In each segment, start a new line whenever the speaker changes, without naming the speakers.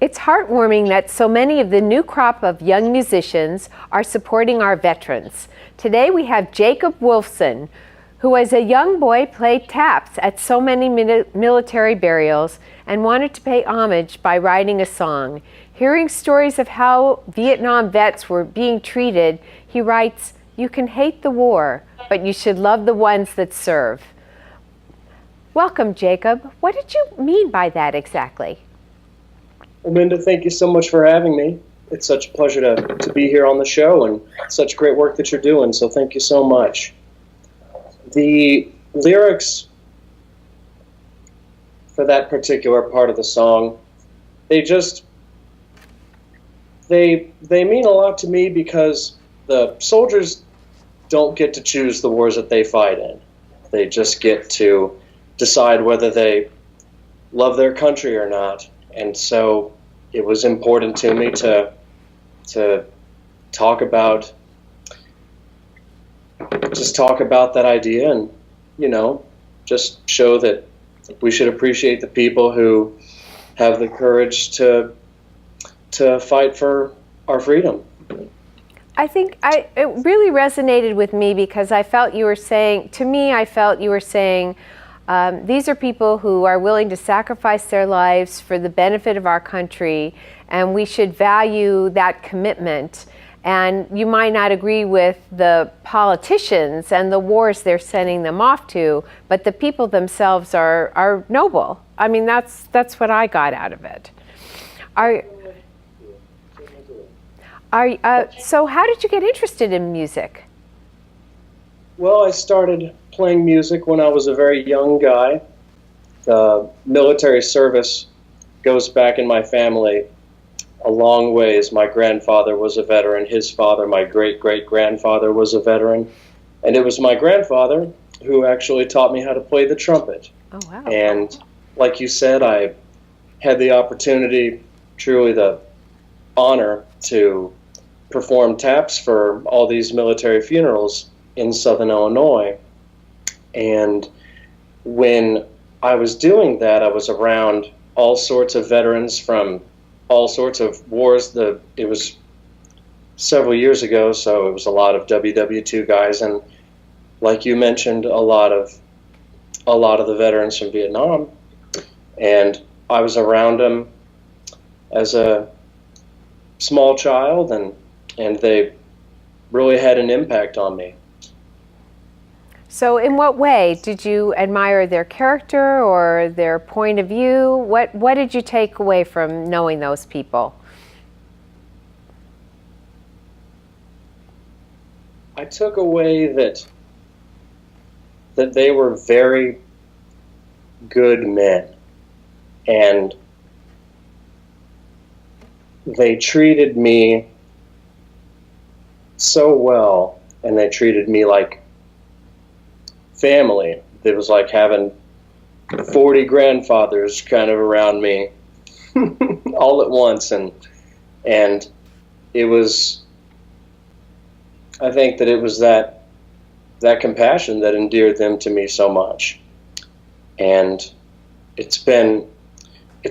It's heartwarming that so many of the new crop of young musicians are supporting our veterans. Today we have Jacob Wolfson, who as a young boy played taps at so many military burials and wanted to pay homage by writing a song. Hearing stories of how Vietnam vets were being treated, he writes, "You can hate the war, but you should love the ones that serve." Welcome, Jacob. What did you mean by that exactly?
Well, Minda, thank you so much for having me. It's such a pleasure to be here on the show, and such great work that you're doing, so thank you so much. The lyrics for that particular part of the song, they mean a lot to me because the soldiers don't get to choose the wars that they fight in. They just get to decide whether they love their country or not. And so it was important to me to talk about that idea, and just show that we should appreciate the people who have the courage to fight for our freedom.
I think it really resonated with me because I felt you were saying these are people who are willing to sacrifice their lives for the benefit of our country, and we should value that commitment. And you might not agree with the politicians and the wars they're sending them off to, but the people themselves are noble. I mean, that's what I got out of it. So how did you get interested in music?
Well, I started playing music when I was a very young guy. The military service goes back in my family a long ways. My grandfather was a veteran. His father, my great-great-grandfather, was a veteran. And it was my grandfather who actually taught me how to play the trumpet.
Oh, wow.
And like you said, I had the opportunity, truly the honor, to perform taps for all these military funerals in Southern Illinois. And when I was doing that, I was around all sorts of veterans from all sorts of wars. It was several years ago, so it was a lot of WW2 guys, and like you mentioned, a lot of the veterans from Vietnam. And I was around them as a small child, and they really had an impact on me.
So in what way did you admire their character or their point of view? What did you take away from knowing those people?
I took away that they were very good men, and they treated me so well, and they treated me like family. It was like having 40 grandfathers kind of around me all at once, and it was, I think that it was that compassion that endeared them to me so much. And it's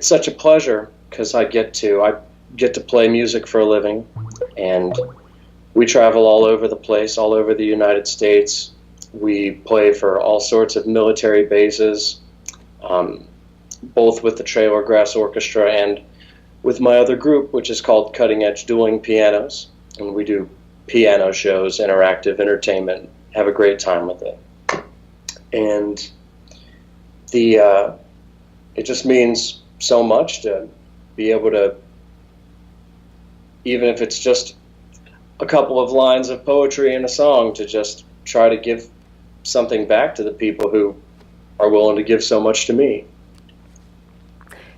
such a pleasure because I get to play music for a living, and we travel all over the place, all over the United States. We play for all sorts of military bases, both with the Trailer Grass Orchestra and with my other group, which is called Cutting Edge Dueling Pianos. And we do piano shows, interactive entertainment, have a great time with it. And it just means so much to be able to, even if it's just a couple of lines of poetry in a song, to just try to give something back to the people who are willing to give so much to me.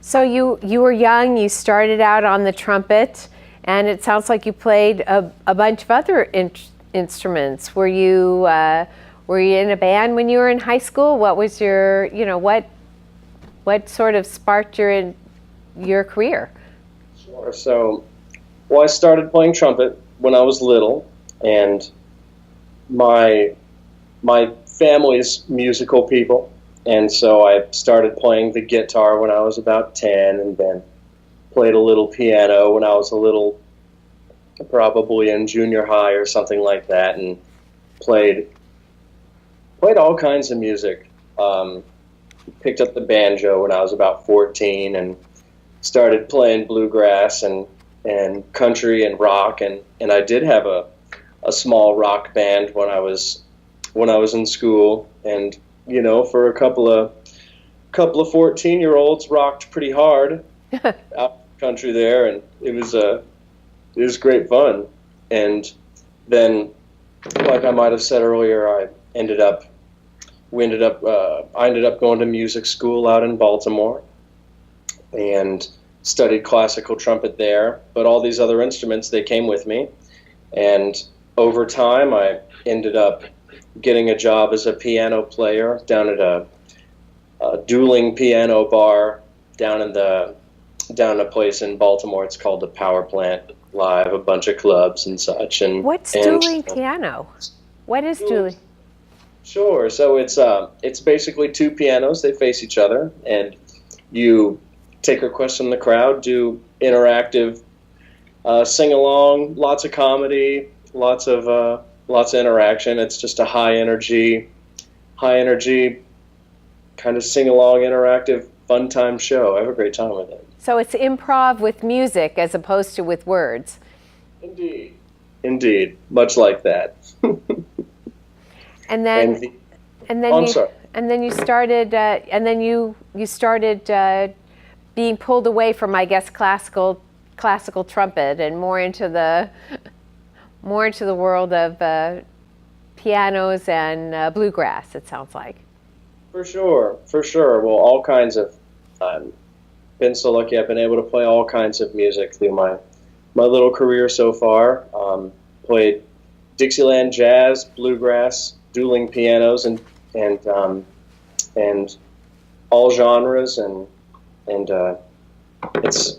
So you were young, you started out on the trumpet, and it sounds like you played a bunch of other instruments. Were you in a band when you were in high school? What was your, what sort of sparked your career?
Sure. So, well, I started playing trumpet when I was little, and my family's musical people, and so I started playing the guitar when I was about 10, and then played a little piano when I was probably in junior high or something like that, and played all kinds of music. Picked up the banjo when I was about 14 and started playing bluegrass and country and rock, and I did have a small rock band when I was in school, and for a couple of 14-year-olds rocked pretty hard out country there, and it was great fun. And then, like I might have said earlier, I ended up going to music school out in Baltimore and studied classical trumpet there, but all these other instruments, they came with me. And over time, I ended up getting a job as a piano player down at a dueling piano bar down in a place in Baltimore. It's called the Power Plant Live, a bunch of clubs and such. And
what's dueling piano? What is dueling?
Sure. So it's basically two pianos. They face each other, and you take requests from the crowd, do interactive sing along, lots of comedy, lots of interaction. It's just a high energy kind of sing along, interactive, fun time show. I have a great time with it.
So it's improv with music as opposed to with words.
Indeed, much like that.
And then you started being pulled away from, I guess, classical trumpet and more into the world of pianos and bluegrass. It sounds like.
For sure. Well, all kinds of. Been so lucky. I've been able to play all kinds of music through my little career so far. Played Dixieland jazz, bluegrass, dueling pianos, and all genres, and it's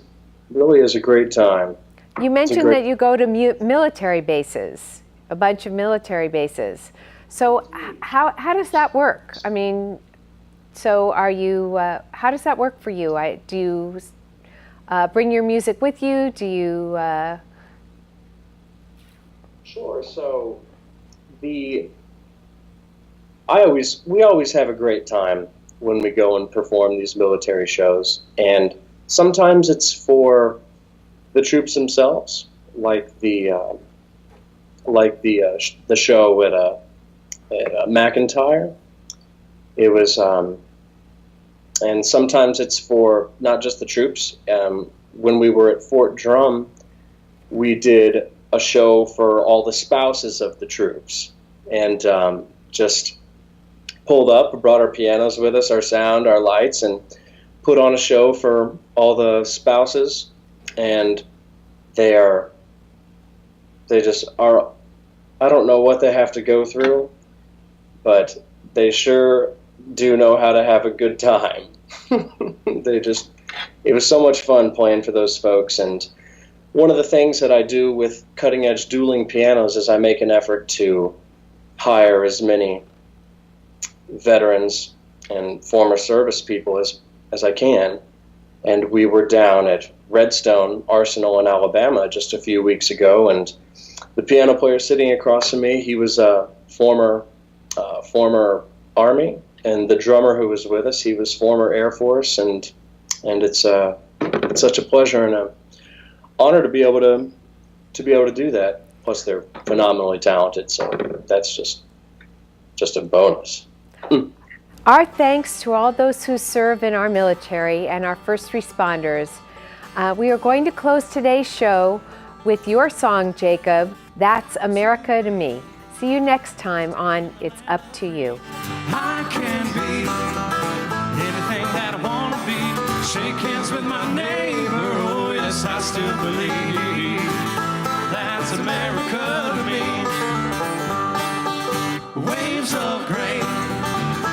really is a great time.
You mentioned that you go to military bases, a bunch of military bases. So how does that work? I mean, so are you? How does that work for you? Do you bring your music with you? Do you?
Sure. So we always have a great time when we go and perform these military shows, and sometimes it's for the troops themselves, like the show at McIntyre. It was, and sometimes it's for not just the troops. When we were at Fort Drum, we did a show for all the spouses of the troops, and just pulled up, brought our pianos with us, our sound, our lights, and put on a show for all the spouses. And they just are, I don't know what they have to go through, but they sure do know how to have a good time. It was so much fun playing for those folks. And one of the things that I do with Cutting Edge Dueling Pianos is I make an effort to hire as many veterans and former service people as I can. And we were down at Redstone Arsenal in Alabama just a few weeks ago, and the piano player sitting across from me, he was a former Army, and the drummer who was with us, he was former Air Force, and it's such a pleasure and an honor to be able to do that. Plus, they're phenomenally talented, so that's just a bonus.
Our thanks to all those who serve in our military and our first responders. We are going to close today's show with your song, Jacob, That's America to Me. See you next time on It's Up to You.
I can be anything that I want to be. Shake hands with my neighbor. Oh, yes, I still believe that's America to me. Waves of grain,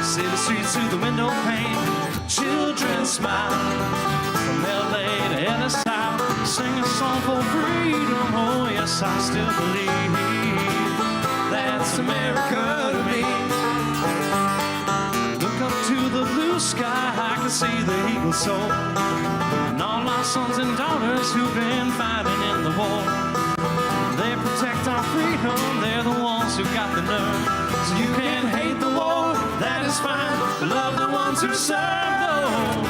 city streets through the window pane. Children smile from LA to Ellis Town. Sing a song for freedom. Oh, yes, I still believe that's America to me. Look up to the blue sky. to see the eagle soar. And all our sons and daughters who've been fighting in the war, they protect our freedom, they're the ones who got the nerve. So you can hate the war, that is fine, but love the ones who serve though.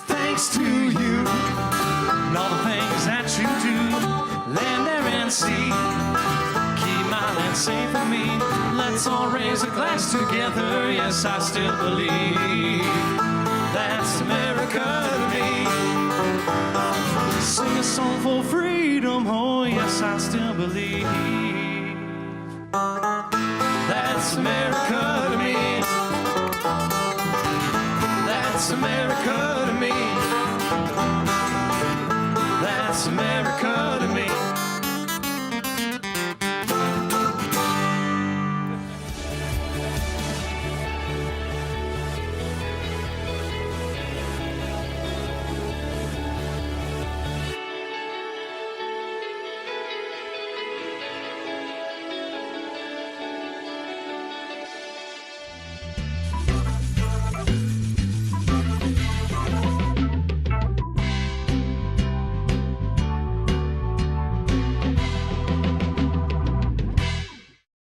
Thanks to you and all the things that you do, land, air, and sea, keep my land safe for me. Let's all raise a glass together. Yes, I still believe that's America to me. Sing a song for freedom. Oh, yes, I still believe that's America